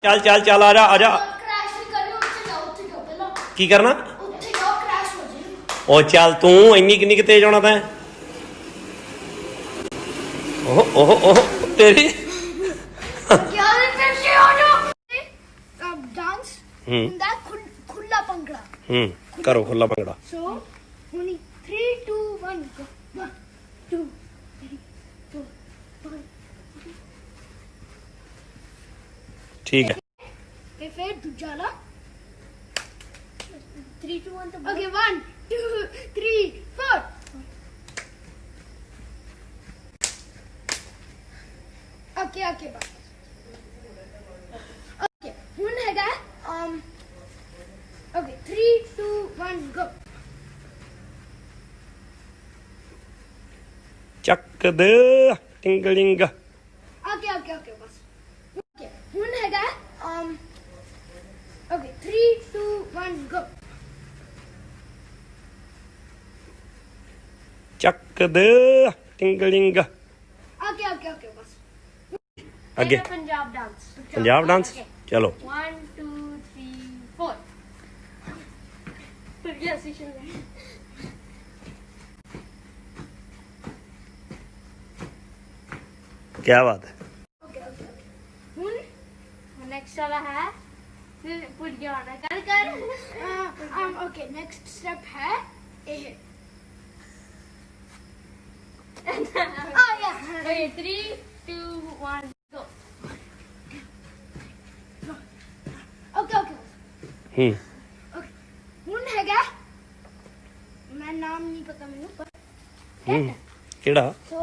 ਚੱਲ ਚੱਲ ਚੱਲ ਆ ਜਾ ਆ ਜਾ। ਕੀ ਕਰਨਾ? ਉਹ ਚੱਲ ਤੂੰ ਇੰਨੀ ਕਿੰਨੀ ਕੁ ਤੇਜ਼ ਆਉਣਾ ਤੈਂ। ਉਹ ਉਹ ਉਹ ਤੇਰੀ खुला पंगड़ा करो खुला पंगड़ा। So only 3 2 1 go 1 2 3 4 5 ठीक है okay फिर दूसरा ला 3 2 1 तो okay 1 2 3 4 okay okay bye okay ਹੁਣ ਹੈਗਾ okay 3 2 1 go ਚੱਕ ਦੇ ਟਿੰਗਲਿੰਗ। okay okay okay बस okay ਹੁਣ ਹੈਗਾ okay 3 2 1 go ਚੱਕ ਦੇ ਟਿੰਗਲਿੰਗ। okay okay okay बस ਅੱਗੇ पंजाब डांस पंजाब डांस चलो 1 2 3 4 yes क्या बात है। ओके ओके ਹੁਣ नेक्स्ट वाला है फिर भूल गया ना कर कर ओके नेक्स्ट स्टेप है ये oh yeah okay 3 2 1 go okay okay हम्म okay ਹੁਣ ਹੈਗਾ ਮੈਂ ਨਾਮ ਨਹੀਂ ਪਤਾ ਮੈਨੂੰ ਪਰ ਕਿਹੜਾ? ਸੋ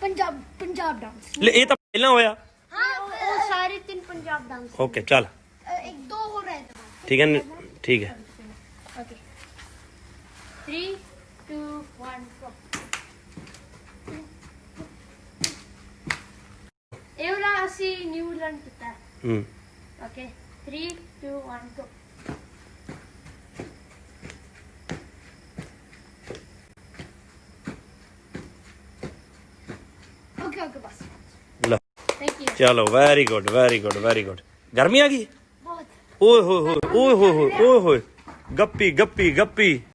पंजाब डांस ਲੈ ਇਹ ਤਾਂ ਪਹਿਲਾਂ ਹੋਇਆ। हाँ वो सारे 3 पंजाब डांस ओके चल एक दो हो रहे थे ठीक है ठीक है ओके 3 2 1 go ये वाला ਅਸੀਂ न्यू लर्न ਕੀਤਾ ਹੈ ओके 3 2 1 go ओके ओके बस लो थैंक यू चलो very good very good very good. गर्मी आ गई। बहुत ओए होए होए ओए होए होए होए गप्पी गप्पी गप्पी